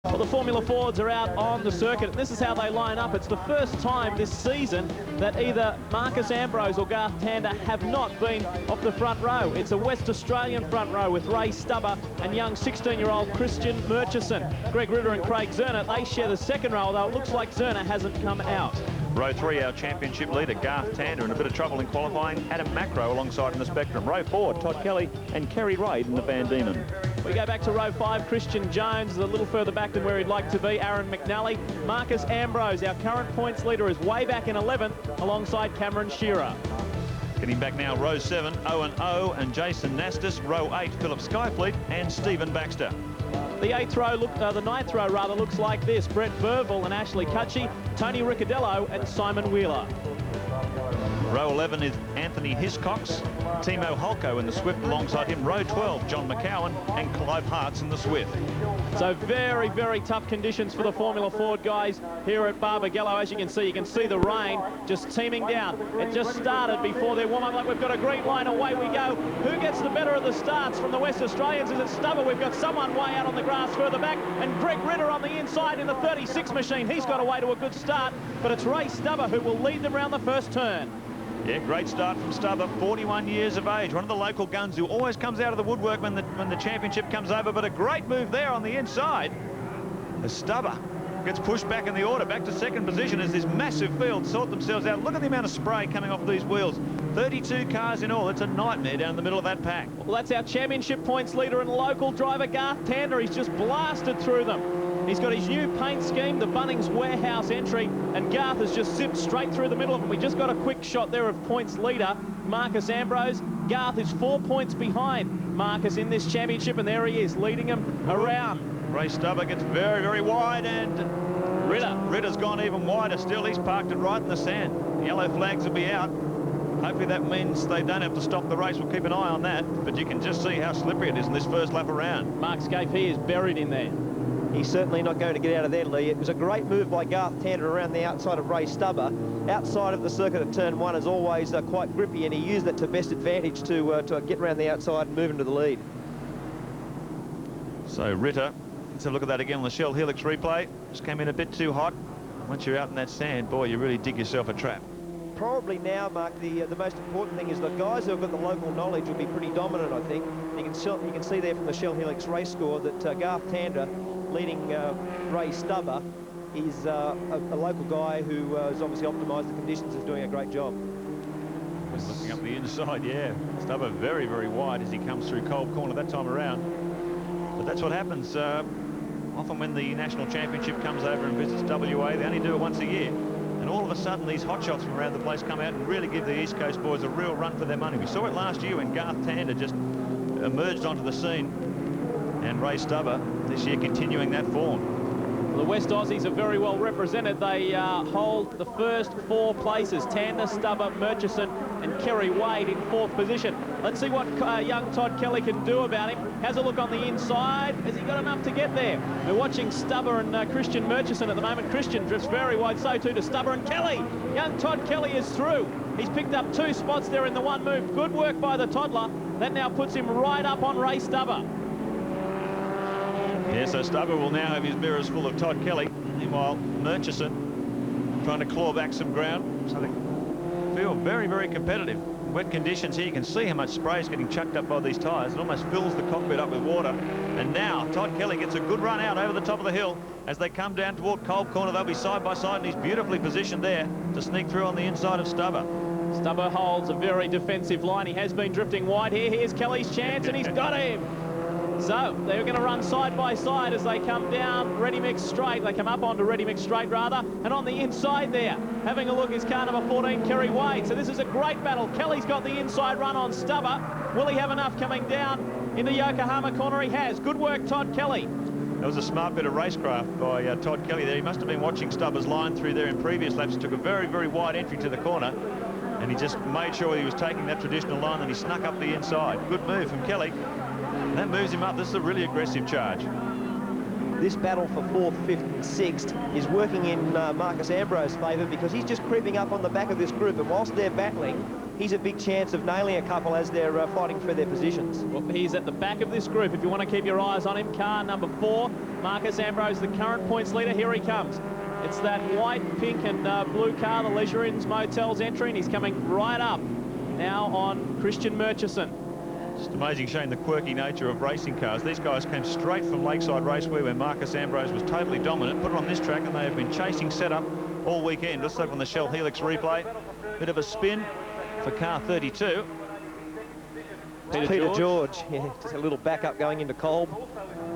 Well, the Formula Fords are out on the circuit, and this is how they line up. It's the first time this season that either Marcus Ambrose or Garth Tander have not been off the front row. It's a West Australian front row with Ray Stubber and young 16-year-old Christian Murchison. Greg Ritter and Craig Zerner, they share the second row, although it looks like Zerner hasn't come out. Row 3, our championship leader, Garth Tander, in a bit of trouble in qualifying. Adam Macro alongside in the spectrum. Row 4, Todd Kelly and Kerry Wade in the Van Diemen. We go back to row 5, Christian Jones, a little further back than where he'd like to be. Aaron McNally. Marcus Ambrose, our current points leader, is way back in 11th alongside Cameron Shearer. Getting back now, row 7, Owen O and Jason Nastis. Row 8, Philip Skyfleet and Stephen Baxter. The ninth row rather looks like this: Brett Burville and Ashley Cutchie, Tony Riccadello and Simon Wheeler. Row 11 is Anthony Hiscox, Timo Holko in the Swift alongside him. Row 12, John McCowan and Clive Hartz in the Swift. So very, very tough conditions for the Formula Ford guys here at Barbagallo. As you can see the rain just teeming down. It just started before their warm-up. Like, we've got a green line, away we go. Who gets the better of the starts from the West Australians? Is it Stubber? We've got someone way out on the grass further back, and Greg Ritter on the inside in the 36 machine. He's got away to a good start, but it's Ray Stubber who will lead them around the first turn. Yeah, great start from Stubber, 41 years of age, one of the local guns who always comes out of the woodwork when the championship comes over, but a great move there on the inside as Stubber gets pushed back in the order, back to second position as this massive field sort themselves out. Look at the amount of spray coming off these wheels. 32 cars in all. It's a nightmare down the middle of that pack. Well, that's our championship points leader and local driver, Garth Tander. He's just blasted through them. He's got his new paint scheme, the Bunnings Warehouse entry, and Garth has just zipped straight through the middle of them. We just got a quick shot there of points leader, Marcus Ambrose. Garth is 4 points behind Marcus in this championship, and there he is, leading him around. Ray Stubber gets very, very wide, and Ritter's gone even wider still. He's parked it right in the sand. Yellow flags will be out. Hopefully that means they don't have to stop the race. We'll keep an eye on that, but you can just see how slippery it is in this first lap around. Mark Scape, he is buried in there. He's certainly not going to get out of there, Lee. It was a great move by Garth Tander around the outside of Ray Stubber. Outside of the circuit at turn 1 is always quite grippy, and he used that to best advantage to get around the outside and move into the lead. So Ritter, let's have a look at that again on the Shell Helix replay. Just came in a bit too hot. Once you're out in that sand, boy, you really dig yourself a trap. Probably now, Mark, the most important thing is the guys who have got the local knowledge will be pretty dominant, I think. You can see there from the Shell Helix race score that Garth Tander, leading Ray Stubber, is a local guy who has obviously optimised the conditions, is doing a great job. Looking up the inside, yeah. Stubber very, very wide as he comes through Kolb Corner that time around. But that's what happens. Often when the National Championship comes over and visits WA, they only do it once a year. And all of a sudden, these hotshots from around the place come out and really give the East Coast boys a real run for their money. We saw it last year when Garth Tander just emerged onto the scene. And Ray Stubber this year continuing that form. The West Aussies are very well represented. They hold the first 4 places. Tander, Stubber, Murchison and Kerry Wade in 4th position. Let's see what young Todd Kelly can do about him. Has a look on the inside. Has he got enough to get there? We're watching Stubber and Christian Murchison at the moment. Christian drifts very wide, so too to Stubber and Kelly. Young Todd Kelly is through. He's picked up 2 spots there in the one move. Good work by the toddler. That now puts him right up on Ray Stubber. Yeah, so Stubber will now have his mirrors full of Todd Kelly. Meanwhile, Murchison trying to claw back some ground. So they feel very, very competitive. Wet conditions here, you can see how much spray is getting chucked up by these tyres. It almost fills the cockpit up with water. And now Todd Kelly gets a good run out over the top of the hill. As they come down toward Kolb Corner, they'll be side by side, and he's beautifully positioned there to sneak through on the inside of Stubber. Stubber holds a very defensive line. He has been drifting wide here. Here's Kelly's chance, and he's got him. So they're going to run side by side as they come down Ready Mix Straight. They come up onto Ready Mix Straight, rather. And on the inside there, having a look, is car number 14, Kerry Wade. So this is a great battle. Kelly's got the inside run on Stubber. Will he have enough coming down into Yokohama Corner? He has. Good work, Todd Kelly. That was a smart bit of racecraft by Todd Kelly there. He must have been watching Stubber's line through there in previous laps. He took a very, very wide entry to the corner, and he just made sure he was taking that traditional line, and he snuck up the inside. Good move from Kelly. That moves him up. This is a really aggressive charge. This battle for 4th, 5th and 6th is working in Marcus Ambrose's favour, because he's just creeping up on the back of this group, and whilst they're battling, he's a big chance of nailing a couple as they're fighting for their positions. Well, he's at the back of this group. If you want to keep your eyes on him, car number 4, Marcus Ambrose, the current points leader. Here he comes. It's that white, pink and blue car, the Leisure Inns Motels entry, and he's coming right up now on Christian Murchison. Just amazing showing the quirky nature of racing cars. These guys came straight from Lakeside Raceway where Marcus Ambrose was totally dominant, put it on this track, and they have been chasing setup all weekend. Let's look on the Shell Helix replay. Bit of a spin for car 32. Peter George, yeah, just a little backup going into Kolb.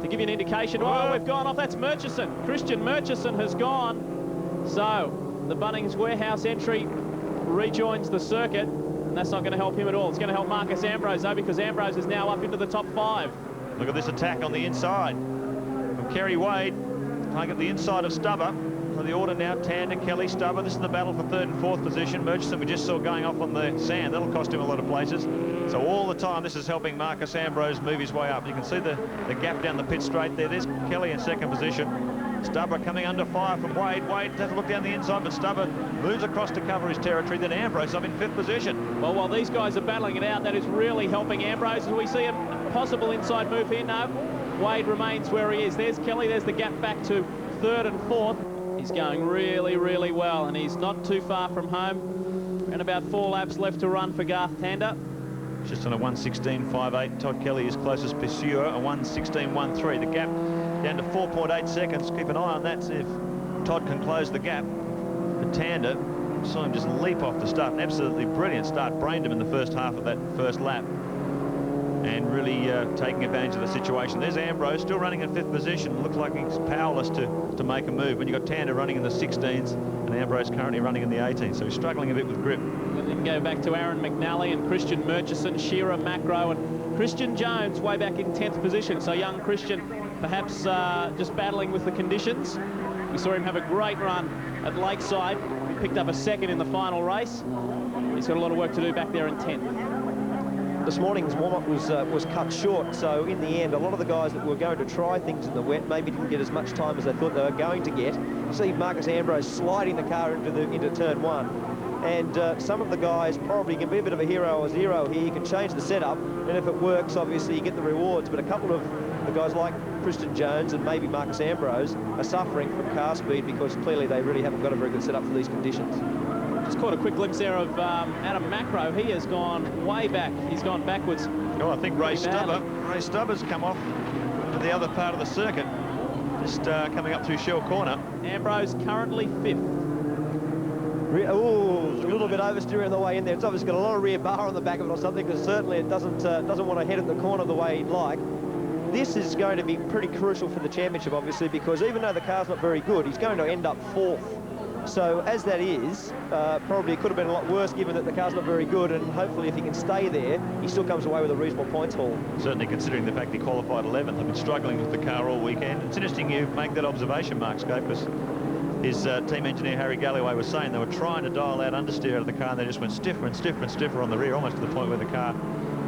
To give you an indication, oh, we've gone off. That's Murchison. Christian Murchison has gone. So the Bunnings Warehouse entry rejoins the circuit, and that's not going to help him at all. It's going to help Marcus Ambrose, though, because Ambrose is now up into the top 5. Look at this attack on the inside from Kerry Wade. Trying to get the inside of Stubber. So the order now, Tander, Kelly, Stubber. This is the battle for 3rd and 4th position. Murchison we just saw going off on the sand. That'll cost him a lot of places. So all the time this is helping Marcus Ambrose move his way up. You can see the gap down the pit straight there. There's Kelly in 2nd position. Stubber coming under fire from Wade. Wade has to look down the inside, but Stubber moves across to cover his territory. Then Ambrose up in 5th position. Well, while these guys are battling it out, that is really helping Ambrose. As we see a possible inside move here. No, Wade remains where he is. There's Kelly. There's the gap back to 3rd and 4th. He's going really, really well, and he's not too far from home. And about 4 laps left to run for Garth Tander. Just on a 1:16.58. Todd Kelly is closest pursuer, a 1:16.13. The gap down to 4.8 seconds. Keep an eye on that, see if Todd can close the gap. The Tander, saw him just leap off the start. An absolutely brilliant start. Brained him in the first half of that first lap. And really taking advantage of the situation. There's Ambrose still running in 5th position. Looks like he's powerless to make a move. When you've got Tander running in the 16s and Ambrose currently running in the 18s. So he's struggling a bit with grip. And then go back to Aaron McNally and Christian Murchison, Shearer, Macro, and Christian Jones way back in 10th position. So young Christian perhaps just battling with the conditions. We saw him have a great run at Lakeside. He picked up a 2nd in the final race. He's got a lot of work to do back there in 10th. This morning's warm-up was cut short, so in the end, a lot of the guys that were going to try things in the wet maybe didn't get as much time as they thought they were going to get. You see Marcus Ambrose sliding the car into turn 1, and some of the guys probably can be a bit of a hero or zero here. You can change the setup, and if it works, obviously you get the rewards. But a couple of the guys like Christian Jones and maybe Marcus Ambrose are suffering from car speed because clearly they really haven't got a very good setup for these conditions. Just caught a quick glimpse there of Adam Macro. He has gone way back. He's gone backwards. Oh, I think Ray Stubber's come off to the other part of the circuit. Just coming up through Shell Corner. Ambrose currently 5th. Oh, a little bit oversteering on the way in there. It's obviously got a lot of rear bar on the back of it or something, because certainly it doesn't want to head at the corner the way he'd like. This is going to be pretty crucial for the championship, obviously, because even though the car's not very good, he's going to end up 4th. So as that is, probably it could have been a lot worse given that the car's not very good, and hopefully if he can stay there, he still comes away with a reasonable points haul. Certainly considering the fact he qualified 11th. I've been struggling with the car all weekend. It's interesting you make that observation, Mark Scope, because his team engineer Harry Galloway was saying they were trying to dial out understeer out of the car, and they just went stiffer and stiffer and stiffer on the rear, almost to the point where the car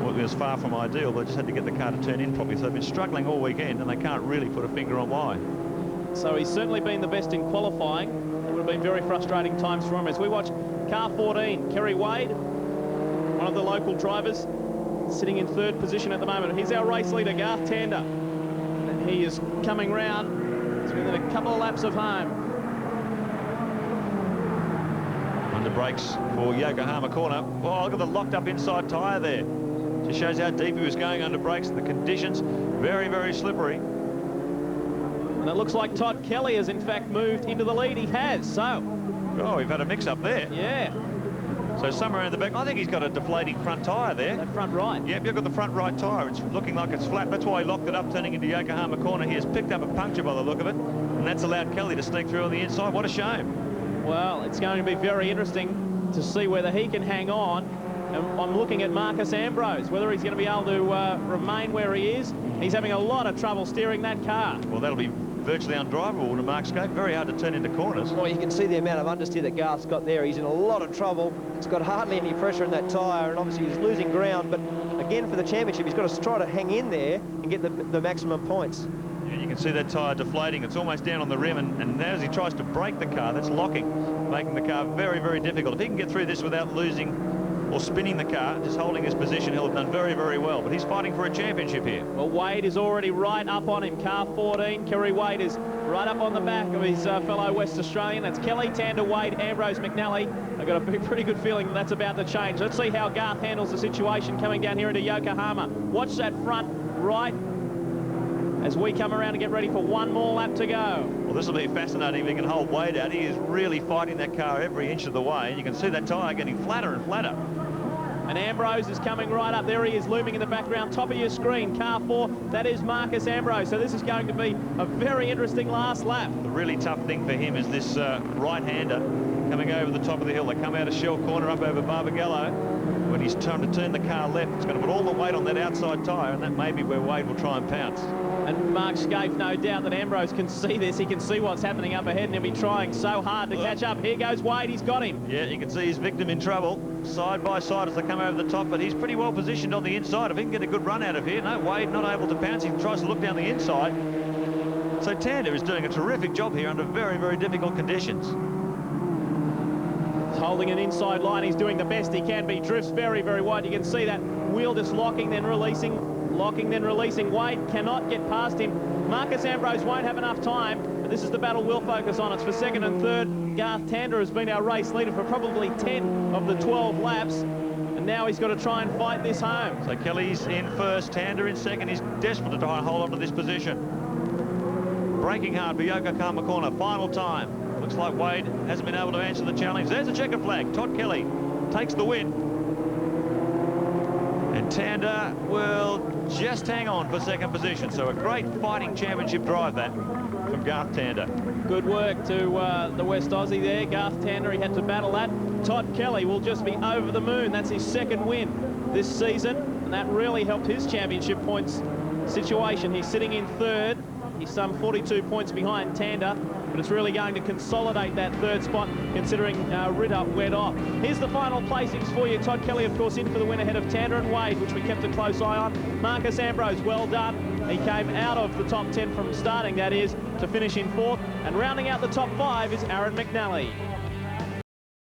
was far from ideal. They just had to get the car to turn in properly. So they've been struggling all weekend, and they can't really put a finger on why. So he's certainly been the best in qualifying. It would have been very frustrating times for him. As we watch car 14, Kerry Wade, one of the local drivers, sitting in 3rd position at the moment. He's our race leader, Garth Tander, and he is coming round. He's within a couple of laps of home. Under brakes for Yokohama corner. Oh, look at the locked up inside tyre there. Just shows how deep he was going under brakes. The conditions very, very slippery. And it looks like Todd Kelly has in fact moved into the lead. He has, so. Oh, we've had a mix-up there. Yeah. So somewhere in the back, I think he's got a deflating front tyre there. That front right. Yep, you've got the front right tyre. It's looking like it's flat. That's why he locked it up, turning into Yokohama corner. He has picked up a puncture by the look of it, and that's allowed Kelly to sneak through on the inside. What a shame. Well, it's going to be very interesting to see whether he can hang on. And I'm looking at Marcus Ambrose, whether he's going to be able to remain where he is. He's having a lot of trouble steering that car. Well, that'll be virtually undrivable to Mark Scope. Very hard to turn into corners. Well, you can see the amount of understeer that Garth's got there. He's in a lot of trouble. It's got hardly any pressure in that tyre, and obviously he's losing ground. But again, for the championship, he's got to try to hang in there and get the maximum points. Yeah, you can see that tyre deflating. It's almost down on the rim, and as he tries to brake the car, that's locking, making the car very, very difficult. If he can get through this without losing or spinning the car, just holding his position, he'll have done very, very well. But he's fighting for a championship here. Well, Wade is already right up on him. Car 14, Kerry Wade is right up on the back of his fellow West Australian. That's Kelly, Tander, Wade, Ambrose, McNally. I've got a pretty good feeling that's about to change. Let's see how Garth handles the situation coming down here into Yokohama. Watch that front right as we come around to get ready for one more lap to go. Well, this will be fascinating if he can hold Wade out. He is really fighting that car every inch of the way. And you can see that tyre getting flatter and flatter. And Ambrose is coming right up. There he is, looming in the background, top of your screen. Car 4, that is Marcus Ambrose. So this is going to be a very interesting last lap. The really tough thing for him is this right-hander coming over the top of the hill. They come out of Shell Corner up over Barbagallo. When he's trying to turn the car left, it's going to put all the weight on that outside tyre, and that may be where Wade will try and pounce. And Mark Scaife, no doubt that Ambrose can see this. He can see what's happening up ahead, and he'll be trying so hard to catch up. Here goes Wade, he's got him. Yeah, you can see his victim in trouble, side by side as they come over the top, but he's pretty well positioned on the inside. If he can get a good run out of here, no, Wade not able to pounce. He tries to look down the inside. So Tander is doing a terrific job here under very, very difficult conditions. Holding an inside line, he's doing the best he can be. Drifts very, very wide. You can see that wheel just locking, then releasing, locking, then releasing. Wade cannot get past him. Marcus Ambrose won't have enough time, but this is the battle we'll focus on. It's for second and third. Garth Tander has been our race leader for probably 10 of the 12 laps, and now he's got to try and fight this home. So Kelly's in first, Tander in second. He's desperate to try and hold on to this position. Braking hard for Yokohama corner, final time. Looks like Wade hasn't been able to answer the challenge. There's a checker flag. Todd Kelly takes the win. And Tander will just hang on for second position. So a great fighting championship drive that from Garth Tander. Good work to the West Aussie there. Garth Tander, he had to battle that. Todd Kelly will just be over the moon. That's his second win this season, and that really helped his championship points situation. He's sitting in third. He's some 42 points behind Tander, but it's really going to consolidate that third spot, considering Ritter went off. Here's the final placings for you. Todd Kelly, of course, in for the win ahead of Tander and Wade, which we kept a close eye on. Marcus Ambrose, well done. He came out of the top 10 from starting, that is, to finish in fourth. And rounding out the top 5 is Aaron McNally.